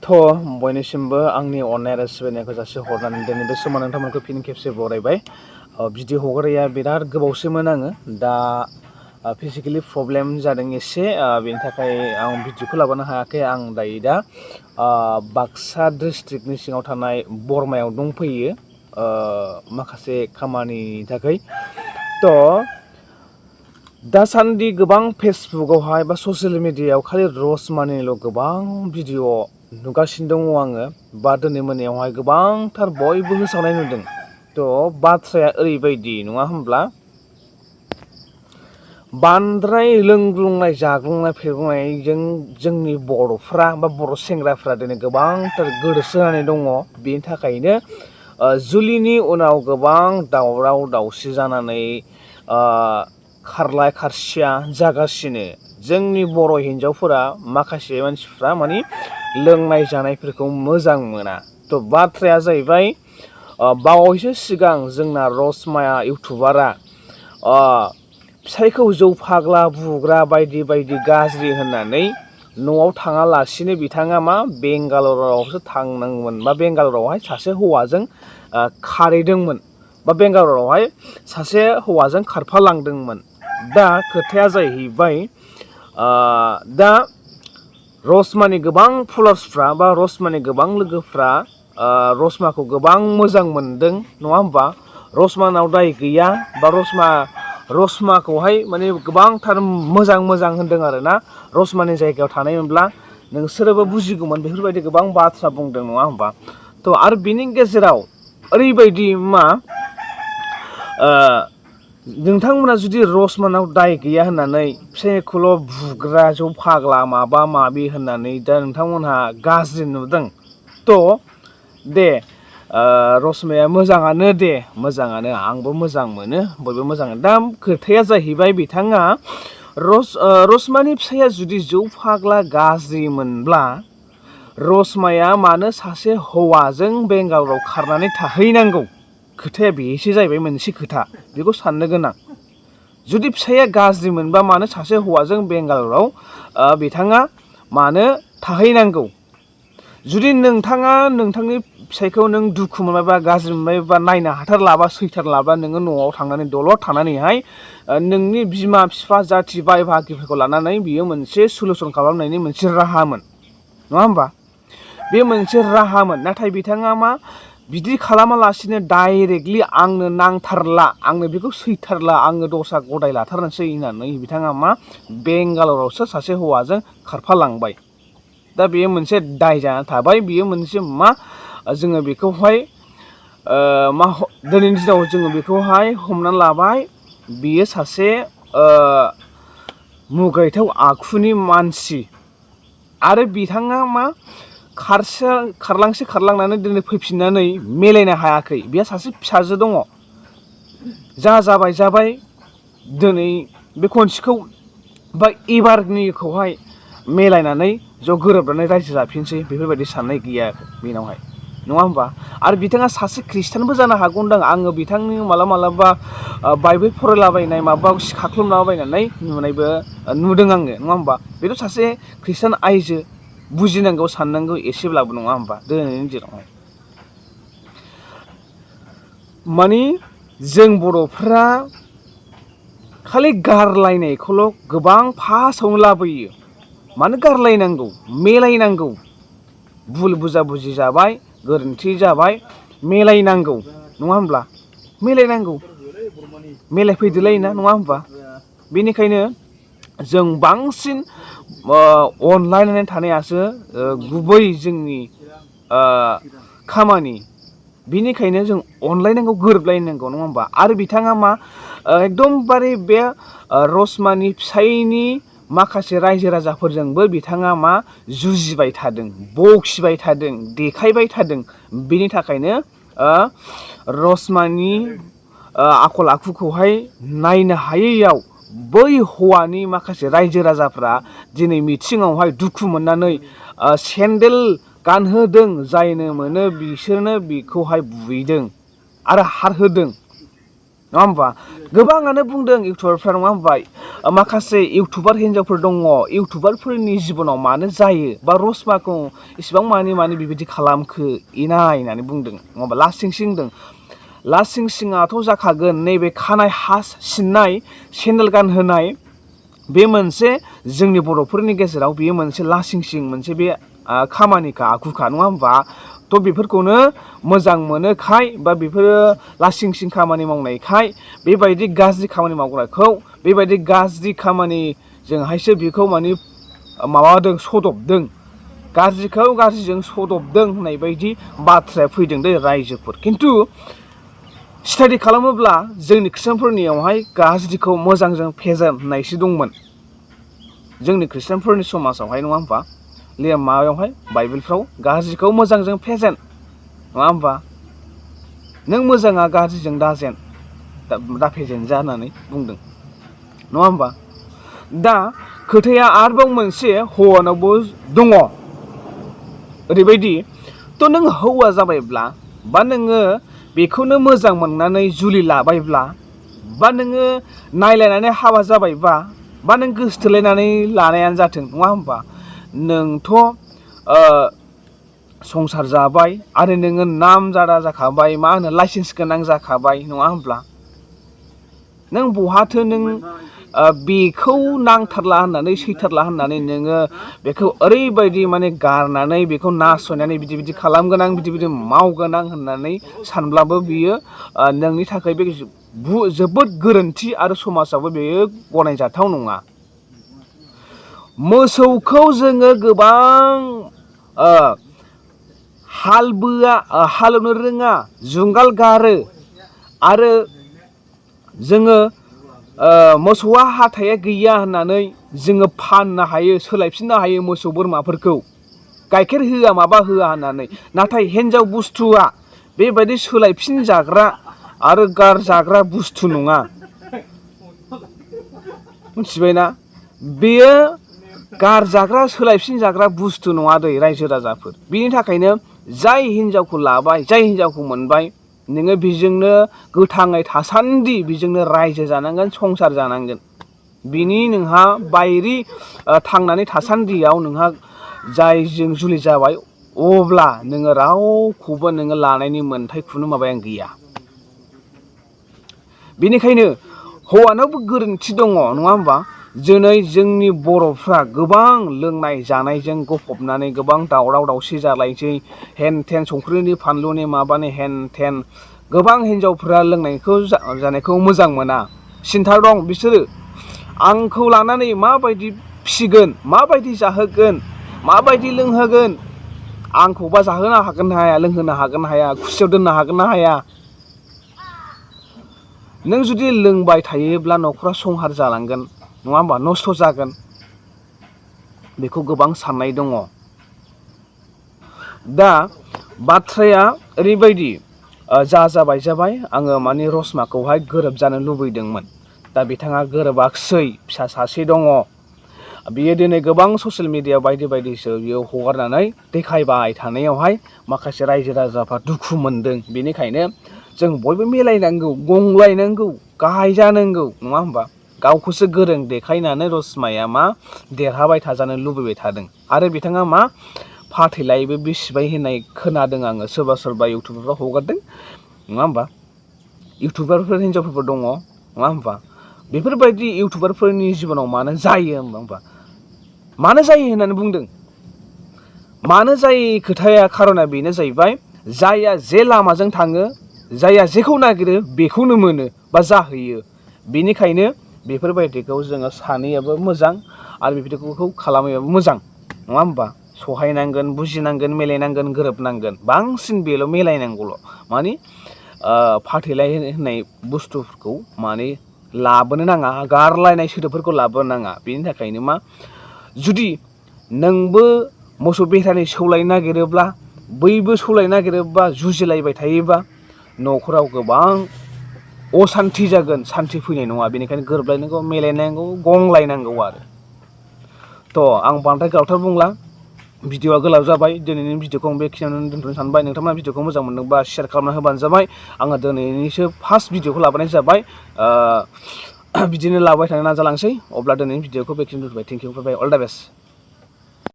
बयनिसिमबो आंनि अननाय आरो सिबिनायखौ जासि हरनानै दिनै बे समाव नोंथांमोनखौ फिन खेबसे बरायबाय। भिडिअ हगारैया बिराद गोबावसैमोन आङो दा फिजिकेलि प्रब्लेम जादों एसे बेनि थाखाय आं भिडिअखौ लाबोनो हायाखै। आं दायो दा बाक्सा डिस्ट्रिक्टनि सिङाव थानाय बरमायाव दंफैयो माखासे खामानिनि थाखाय। दासान्दि गोबां फेसबुकआवहाय बा ससियेल मिडियायाव खालि रसमानिल' गोबां भिडिअ नुगासिनो दङ आङो बा दिनै मोनायावहाय गोबांथार बयबो होसावनाय नुदों। बाथ्राया ओरैबायदि नङा होमब्ला, बांद्राय लोंग्लुंनाय जाग्लुंनाय फेग्लुंनायजों जोंनि बर'फ्रा बा बर' सेंग्राफ्रा दिनै गोबांथार गोदोसोनानै दङ। बेनि थाखायनो जुलिनि उनाव गोबां दावराव दावसि जानानै खारलाय खारसिया जागासिनो। जोंनि बर' हिन्जावफोरा माखासे मानसिफ्रा माने लोंनाय जानायफोरखौ मोजां मोना। बाथ्राया जाहैबाय बावैसो सिगां जोंना रसमाया इउटुबारा फिसायखौ जौ फाग्ला बुग्रा बायदि बायदि गाज्रि होननानै न'आव थाङालासिनो बिथाङा बेंगालरावसो थांनांगौमोन बा बेंगालरावहाय सासे हौवाजों खारहैदोंमोन बा बेंगालरावहाय सासे हौवाजों खारफालांदोंमोन। दा खोथाया जाहैबाय दा रसमानि गोबां फल'वार्सफ्रा बा रसमानि गोबां लोगोफ्रा रसमाखौ गोबां मोजां मोनदों नङा होमबा। रसमानाव दाय गैया बा रसमाखौहाय माने गोबांथार मोजां होनदों आरोना। रसमानि जायगायाव थानायमोनब्ला नोंसोरोबो बुजिगौमोन बेफोरबायदि गोबां बाथ्रा बुंदों नङा होमबा। आरो बिनि गेजेराव ओरैबायदि नोंथांमोना जुदि रसमानाव दाय गैया होननानै फिसायखौल' बुग्रा जौ फाग्ला माबा माबि होननानै दा नोंथांमोनहा गाज्रि नुदों दे रसमाया मोजाङानो दे, मोजाङानो, आंबो मोजां मोनो, बयबो मोजां। दा खोथाया जाहैबाय बिथाङा रसमानि फिसाया जुदि जौ फाग्ला गाज्रि मोनब्ला रसमाया मानो सासे हौवाजों बेंगालराव खारनानै थाहैनांगौ? खोथाया बेसो जाहैबाय मोनसे खोथा, बेखौ साननो गोनां। जुदि फिसाया गाज्रि मोनबा मानो सासे हौवाजों बेंगालराव बिथाङा मानो थाहैनांगौ? जुदि नोंथाङा नोंथांनि फिसायखौ नों दुखु मोनबाय बा गाज्रि मोनबाय बा नायनो हाथारलाबा सैथारलाबा नोङो न'आव थांनानै दलद थानानैहाय नोंनि बिमा बिफा जाथि बाय बाहागिफोरखौ लानानै बियो मोनसे सलुसन खालामनायनि मोनसे राहामोन नङा होमबा। बे मोनसे राहामोन। नाथाय बिथाङा बिदि खालामालासिनो डाइरेक्टलि आंनो नांथारला, आंनो बेखौ सैथारला, आङो दस्रा गदाय लाथारनोसै होननानै बिथाङा बेंगालरावसो सासे हौवाजों खारफालांबाय। दा बेयो मोनसे दाय जाना थाबाय। बियो मोनसे जोङो बेखौहाय दिनैनि दिनाव जोङो बेखौहाय हमनानै लाबाय बियो सासे मुगैथाव आखुनि मानसि। आरो बिथाङा खारलांनानै दिनै फैफिननानै मिलायनो हायाखै। बेहा सासे फिसाजो दङ। जाबाय दिनै बे खनसेखौ बा एबारनिखौहाय मिलायनानै ज' गोरोबनानै रायजो जाफिनसै बेफोरबायदि साननाय गैया बेनावहाय नङा होमबा। आरो बिथाङा सासे ख्रिस्टानबो जानो हागौदां। आङो बिथांनि मालाबा बाइबेल फरायलाबायनाय माबा खाख्लुमलाबायनानै नुनायबो नुदों आङो नङा होमबा। बेथ' सासे ख्रिस्टान आइजो, बुजिनांगौ साननांगौ एसेब्लाबो नङा होमबा। दिनैनि दिनावहाय माने जों बर'फ्रा खालि गारलायनायखौल' गोबां फार्स्टआवनो लाबोयो। मानो गारलायनांगौ? मिलायनांगौ। भुल बुजाबुजि जाबाय, गोरोन्थि जाबाय, मिलायनांगौ नङा होमब्ला। मिलायनांगौ, मिलायफैदोलायना नङा होमबा। बेनिखायनो जों बांसिन अनलायनानै थानायासो गुबै जोंनि खामानि। बिनिखायनो जों अनलायनांगौ, गोरोबलायनांगौ नङा होमबा। आरो बिथाङा एकदमबारे बे रसमानि फिसायनि माखासे रायजो राजाफोरजोंबो बिथाङा जुजिबाय थादों, बखिबाय थादों, देखायबाय थादों। बिनि थाखायनो रसमानि आखल आखुखौहाय नायनो हायैयाव बै हौवानि माखासे रायजो राजाफ्रा दिनै मिथिङावहाय दुखु मोननानै सेन्देल गानहोदों। जायनो मोनो बिसोरनो बेखौहाय बुहैदों आरो हारहोदों नङा होमबा गोबाङानो बुंदों इउटुबारफ्रा नङा होमबा माखासे इउटुबार हिन्जावफोर दङ इउटुबारफोरनि जिबनाव मानो जायो बा रसमाखौ इसिबां मानि बेबायदि खालामखो इनाय होननानै बुंदों नङा होमबा लासिं सिं होनदों लासिं सिङाथ' जाखागोन नैबे खानाय हास सिननाय सेन्देल गानहोनाय बे मोनसे जोंनि बर'फोरनि गेजेराव बेयो मोनसे लासिं सिं मोनसे बे खामानिखा आखुखा नङा होमबा थ' बेफोरखौनो मोजां मोनोखाय बा बेफोरो लासिं सिं खामानि मावनायखाय बेबायदि गाज्रि खामानि मावग्राखौ बेबायदि गाज्रि खामानिजोंहायसो बेखौ माने माबादों सदबदों गाज्रिखौ गाज्रिजों सदबदों होननाय बायदि बाथ्राया फैदों दे रायजोफोर खिन्थु स्टाडि खालामोब्ला जोंनि खृष्टानफोरनियावहाय गाज्रिखौ मोजांजों फेजेन होननायसो दंमोन जोंनि खृष्टानफोरनि समाजावहाय नङा होमबा माबायावहाय बाइबेलफ्राव गाज्रिखौ मोजांजों फेजेन नङा होमबा नों मोजाङा गाज्रिजों दा फेजेन जा होननानै बुंदों नङा होमबा दा खोथाया आरोबाव मोनसे हौवानावबो दङ ओरैबायदि थ' नों हौवा जाबायब्ला बा नोङो बेखौनो मोजां मोननानै जुलि लाबायब्ला बा नोङो नायलायनानै हाबा जाबायबा बा नों गोसथोलायनानै लानायानो जाथों नङा होमबा नोंथ' संसार जाबाय आरो नोङो नाम जादा जाखाबाय मा होनो लाइसेन्स गोनां जाखाबाय नङा होमब्ला नों बहाथो नों बेखौ नांथारला होननानै सैथारला होननानै नोङो बेखौ ओरैबायदि माने गारनानै बेखौ नासयनानै बिदि खालामगोन आं बिदि मावगोन आं होननानै सानब्लाबो बियो नोंनि थाखाय बे जोबोद गोरोन्थि आरो समाजावबो बेयो गनायजाथाव नङा मोसौखौ जोङो गोबां हालेवनो रोङा जुंगाल गारो आरो जोङो मोसौआ हाथाया गैया होननानै जोङो फाननो हायो सोलायफिननो हायो मोसौ बोरमाफोरखौ गाइखेर होआ माबा होआ होननानै नाथाय हिन्जाव बुस्थुआ बेबायदि सोलायफिन जाग्रा आरो गारजाग्रा बुस्थु नङा मिथिबायना बेयो गारजाग्रा सोलायफिन जाग्रा बुस्थु नङा दै रायजो राजाफोर बिनि थाखायनो जाय हिन्जावखौ लाबाय जाय हिन्जावखौ मोनबाय नोङो बेजोंनो गोथाङै थासान्दि बेजोंनो रायजो जानांगोन संसार जानांगोन बिनि नोंहा बायरि थांनानै थासान्दियाव नोंहा जायजों जुलि जाबाय अब्ला नोङो रावखौबो नोङो लानायनि मोन्थाय खुनु माबायानो गैया बेनिखायनो हौवानावबो गोरोन्थि दङ नङा होमबा दिनै जोंनि बर'फ्रा गोबां लोंनाय जानायजों गफबनानै गोबां दावराव दावसि जालायसै हेन थेन संख्रिनि फानलुनि माबानि हेन थेन गोबां हिन्जावफ्रा लोंनायखौ जानायखौ मोजां मोना सिन्था दं बिसोरो आंखौ लानानै माबायदि फिसिगोन माबायदि जाहोगोन माबायदि लोंहोगोन आंखौबा जाहोनो हागोन ना हाया लोंहोनो हागोन ना हाया खुसियाव दोननो हागोन ना हाया नों जुदि लोंबाय थायोब्ला न'खरा संहार जालांगोन नङा होमबा नस्थ' जागोन बेखौ गोबां साननाय दङ दा बाथ्राया ओरैबायदि जाबाय आङो माने रसमाखौहाय गोरोबजानो लुबैदोंमोन दा बिथाङा गोरोबाखसै फिसा सासे दङ बियो दिनै गोबां ससियेल मिडिया बायदि बियो हगारनानै देखायबाय थानायावहाय माखासे रायजो राजाफ्रा दुखु मोनदों बेनिखायनो जों बयबो मिलायनांगौ गंलायनांगौ गाहाय जानांगौ नङा होमबा गावखौसो गोरों देखायनानै रसमाया मा देरहाबाय थाजानो लुबैबाय थादों आरो बिथाङा मा फाथैलायबो बिसिबाय होननाय खोनादों आङो सोरबा इउटुबारफ्राव हगारदों नङा होमबा इउटुबारफोर हिन्जावफोरबो दङ नङा होमबा बेफोरबायदि इउटुबारफोरनि जिबनाव मानो जायो होमबा मानो जायो होननानै बुंदों मानो जायो खोथाया खारना बेनो जाहैबाय जायहा जे लामाजों थाङो जायहा जेखौ नागिरो बेखौनो मोनो बा जाहैयो बेनिखायनो बेफोरबायदिखौ जोङो सानैयाबो मोजां आरो बेफोरखौ खालामैयाबो मोजां नङा होमबा सहायनांगोन बुजिनांगोन मिलायनांगोन गोरोबनांगोन बांसिन बेल' मिलायनांगौल' माने फाथैलाय होननाय बुस्थुफोरखौ माने लाबोनो नाङा गारलायनाय सोदोबफोरखौ लाबोनो नाङा बेनि थाखायनो मा जुदि नोंबो मोसौ बेरानि सौलायनो नागिरोब्ला बैबो सौलायनो नागिरोब्ला जुजिलायबाय थायोबा न'खराव गोबां असान्थि जागोन सान्थि फैनाय नङा बेनिखायनो गोरोबलायनांगौ मिलायनांगौ गंलायनांगौ आरो थ' आं बांद्राय गावथार बुंला भिडिअआ गोलाव जाबाय दिनैनि भिडिअखौ आं बेखिनियावनो दोनथ'नो सानबाय नोंथांमोना भिडिअखौ मोजां मोनदोंबा शेयार खालामना होबानो जाबाय आङो दिनैनिसो फार्स्ट भिडिअखौ लाबोनाय जाबाय बिदिनो लाबाय थानो नाजालांसै अब्ला दिनैनि भिडिअखौ बेखिनियावनो दोनथ'बाय थेंक इउ बाय बाय अल दा बेस्ट